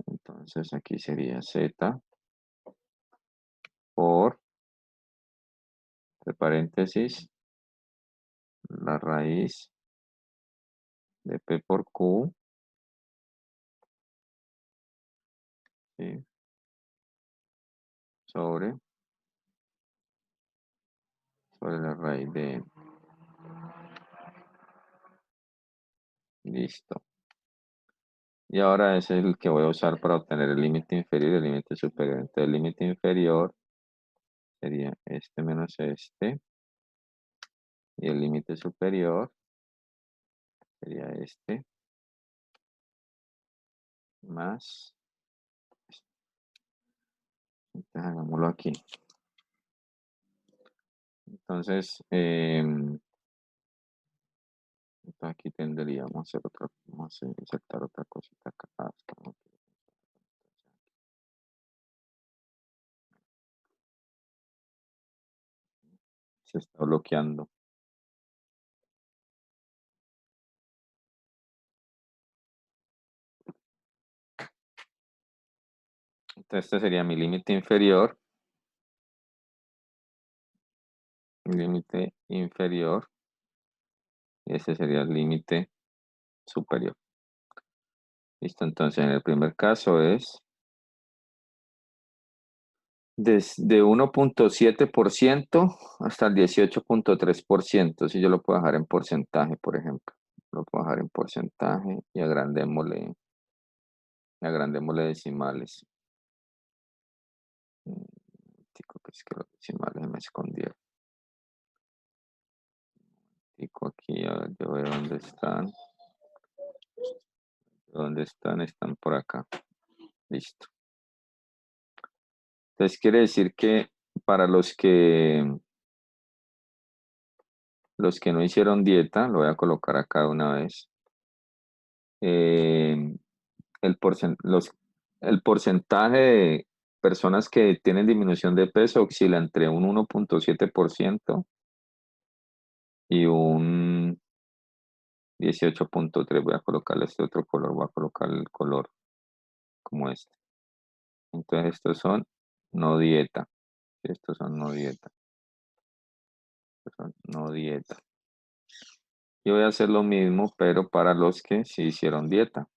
Entonces aquí sería z por, entre paréntesis, la raíz de p por q, ¿sí? sobre la raíz de n. Listo. Y ahora ese es el que voy a usar para obtener el límite inferior y el límite superior. Entonces el límite inferior sería este menos este. Y el límite superior sería este más. Entonces hagámoslo aquí. Entonces, aquí tendríamos a hacer otra, vamos a insertar otra cosita acá. Estamos aquí. Se está bloqueando. Entonces este sería mi límite inferior. Mi límite inferior. Y este sería el límite superior. Listo, entonces en el primer caso es desde 1.7% hasta el 18.3%. Si yo lo puedo dejar en porcentaje, por ejemplo. Lo puedo dejar en porcentaje y agrandémosle decimales. Tico, que es que los decimales me escondieron. Tico aquí, a ver, yo veo dónde están. ¿Dónde están? Están por acá. Listo. Entonces quiere decir que para los que no hicieron dieta, lo voy a colocar acá una vez. El porcentaje de personas que tienen disminución de peso oscila entre un 1.7% y un 18.3%. Voy a colocarle este otro color, voy a colocar el color como este. Entonces estos son no dieta. Estos son no dieta. Estos son no dieta. Y voy a hacer lo mismo, pero para los que sí hicieron dieta.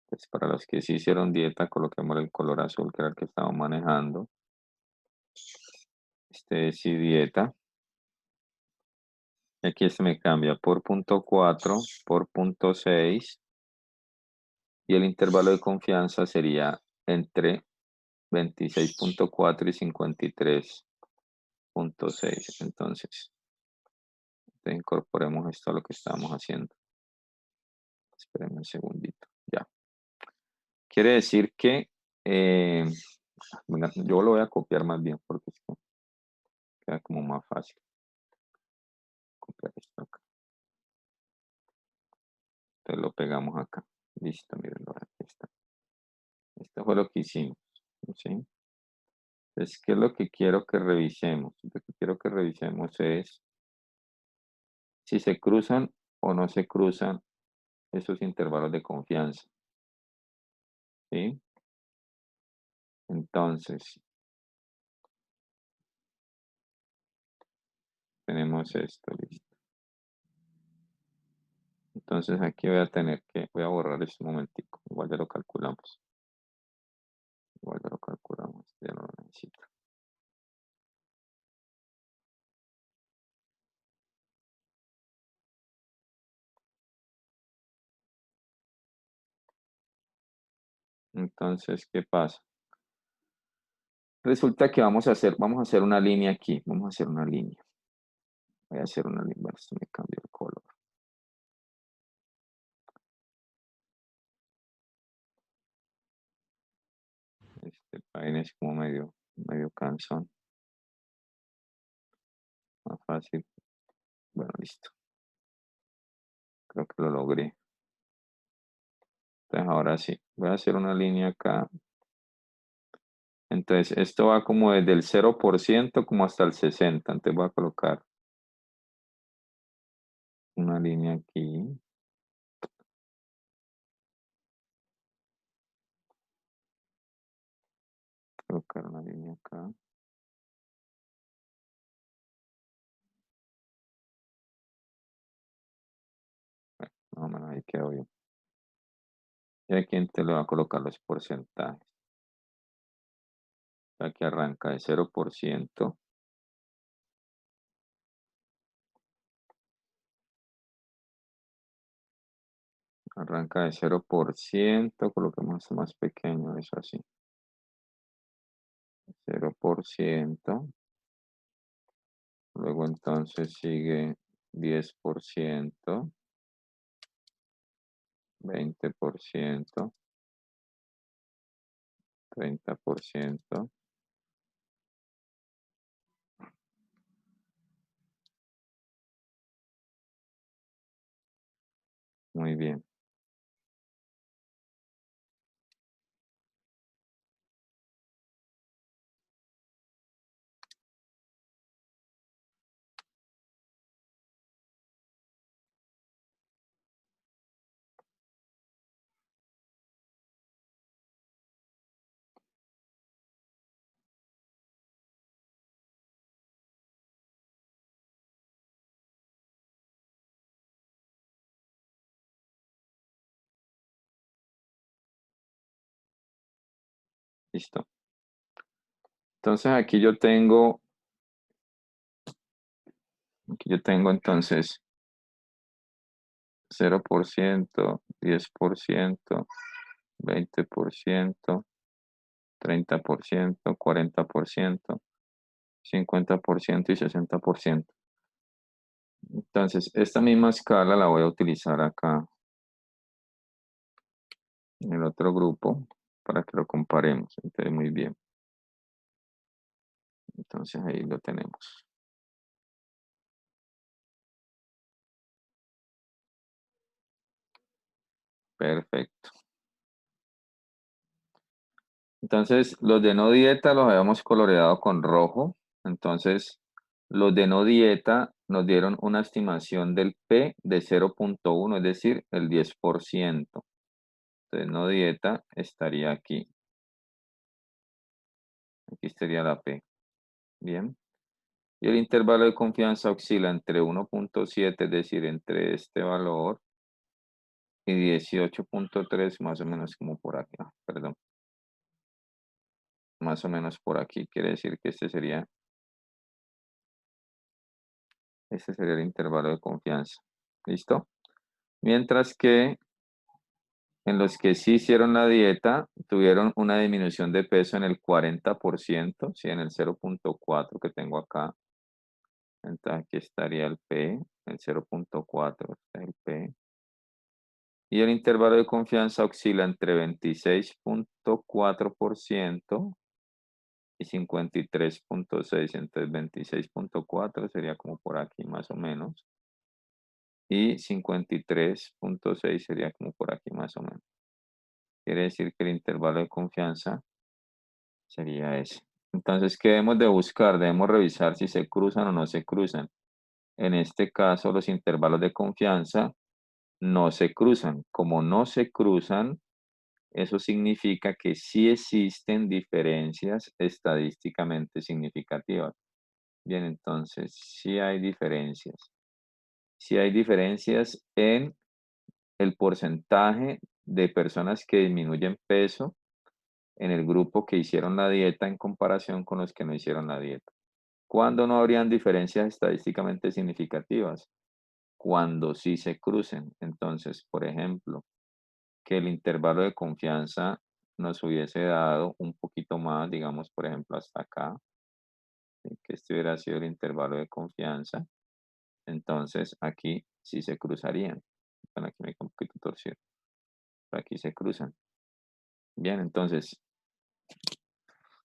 Pues para los que sí hicieron dieta, coloquemos el color azul, que era el que estamos manejando. Este es sí dieta. Aquí se me cambia por 0.4, por 0.6. Y el intervalo de confianza sería entre 26.4 y 53.6. Entonces, incorporemos esto a lo que estamos haciendo. Espérenme un segundito. Ya. Quiere decir que yo lo voy a copiar más bien porque es que queda como más fácil. Copiar esto acá. Entonces lo pegamos acá. Listo, mírenlo, aquí está. Esto fue lo que hicimos. ¿Sí? Entonces, ¿qué es lo que quiero que revisemos? Lo que quiero que revisemos es si se cruzan o no se cruzan esos intervalos de confianza. ¿Sí? Entonces, tenemos esto, listo. Entonces aquí voy a borrar este momentico. Igual ya lo calculamos. Ya no lo necesito. Entonces, ¿qué pasa? Resulta que vamos a hacer una línea aquí. Vamos a hacer una línea. Voy a hacer una línea. Bueno, esto me cambió el color. Este paine es como medio cansón. Más fácil. Bueno, listo. Creo que lo logré. Entonces ahora sí. Voy a hacer una línea acá. Entonces esto va como desde el 0% como hasta el 60%. Entonces voy a colocar una línea aquí. colocar una línea acá. Bueno, más o menos ahí quedó bien. Y aquí entonces le va a colocar los porcentajes. Aquí arranca de 0%. Arranca de 0%, coloquemos más pequeño, eso así. 0%. Luego entonces sigue 10%, 20%, 30%. Muy bien. Listo. Entonces aquí yo tengo entonces 0%, 10%, 20%, 30%, 40%, 50% y 60%. Entonces, esta misma escala la voy a utilizar acá en el otro grupo para que lo comparemos. Entonces, muy bien. Entonces, ahí lo tenemos. Perfecto. Entonces, los de no dieta los habíamos coloreado con rojo. Entonces, los de no dieta nos dieron una estimación del P de 0.1, es decir, el 10%. Entonces, no dieta estaría aquí. Aquí estaría la P. Bien. Y el intervalo de confianza oscila entre 1.7, es decir, entre este valor, y 18.3, más o menos como por acá. Perdón. Más o menos por aquí. Quiere decir que este sería el intervalo de confianza. ¿Listo? Mientras que en los que sí hicieron la dieta, tuvieron una disminución de peso en el 40%, ¿sí? En el 0.4 que tengo acá. Entonces aquí estaría el P, el 0.4, está el P. Y el intervalo de confianza oscila entre 26.4% y 53.6%. Entonces 26.4 sería como por aquí más o menos. Y 53.6 sería como por aquí más o menos. Quiere decir que el intervalo de confianza sería ese. Entonces, ¿qué debemos de buscar? Debemos revisar si se cruzan o no se cruzan. En este caso, los intervalos de confianza no se cruzan. Como no se cruzan, eso significa que sí existen diferencias estadísticamente significativas. Bien, entonces, sí hay diferencias. Sí hay diferencias en el porcentaje de personas que disminuyen peso en el grupo que hicieron la dieta en comparación con los que no hicieron la dieta. ¿Cuándo no habrían diferencias estadísticamente significativas? Cuando sí se crucen. Entonces, por ejemplo, que el intervalo de confianza nos hubiese dado un poquito más, digamos, por ejemplo, hasta acá, que este hubiera sido el intervalo de confianza. Entonces, aquí sí se cruzarían. Bueno, aquí me queda un poquito torcido. Pero aquí se cruzan. Bien, entonces,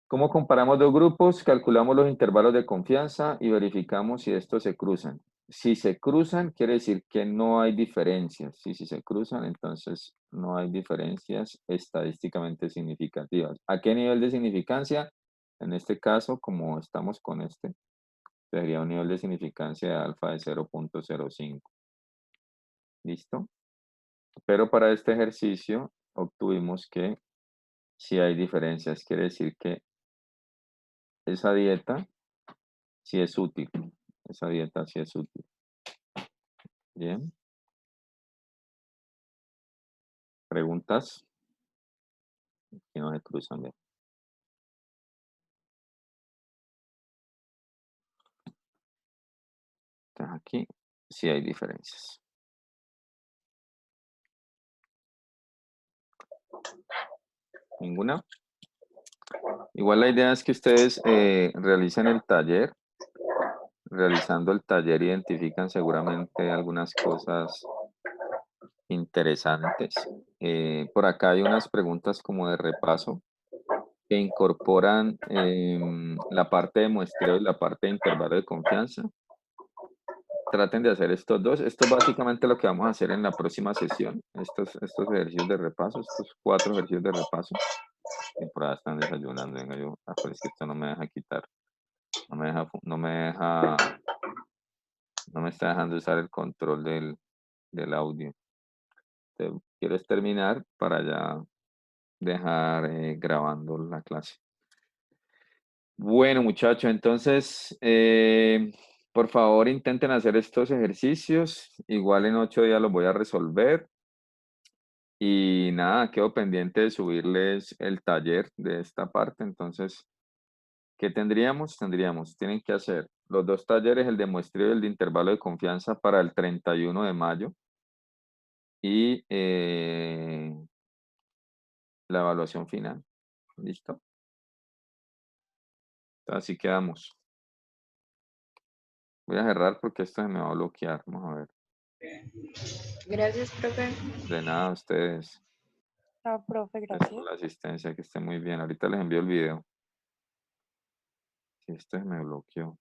¿cómo comparamos dos grupos? Calculamos los intervalos de confianza y verificamos si estos se cruzan. Si se cruzan, quiere decir que no hay diferencias. Si se cruzan, entonces no hay diferencias estadísticamente significativas. ¿A qué nivel de significancia? En este caso, como estamos con este, sería un nivel de significancia de alfa de 0.05. ¿Listo? Pero para este ejercicio obtuvimos que si hay diferencias, quiere decir que esa dieta sí es útil. Esa dieta sí es útil. Bien. ¿Preguntas? Que no se cruzan bien. Entonces aquí sí hay diferencias. ¿Ninguna? Igual la idea es que ustedes realicen el taller. Realizando el taller identifican seguramente algunas cosas interesantes. Por acá hay unas preguntas como de repaso que incorporan la parte de muestreo y la parte de intervalo de confianza. Traten de hacer estos dos. Esto es básicamente lo que vamos a hacer en la próxima sesión. Estos ejercicios de repaso, estos 4 ejercicios de repaso. Y por ahí están desayunando. Venga, yo, pero es que esto no me deja quitar. No me está dejando usar el control del audio. ¿Quieres terminar para ya dejar grabando la clase? Bueno, muchachos, entonces, por favor, intenten hacer estos ejercicios. Igual en 8 días los voy a resolver. Y nada, quedo pendiente de subirles el taller de esta parte. Entonces, ¿qué tendríamos? Tienen que hacer los 2 talleres, el de muestreo y el de intervalo de confianza para el 31 de mayo. Y la evaluación final. ¿Listo? Así quedamos. Voy a cerrar porque esto se me va a bloquear. Vamos a ver. Gracias, profe. De nada a ustedes. Chao, profe, Gracias por gracias. la asistencia, que esté muy bien. Ahorita les envío el video. Si esto se me bloqueó.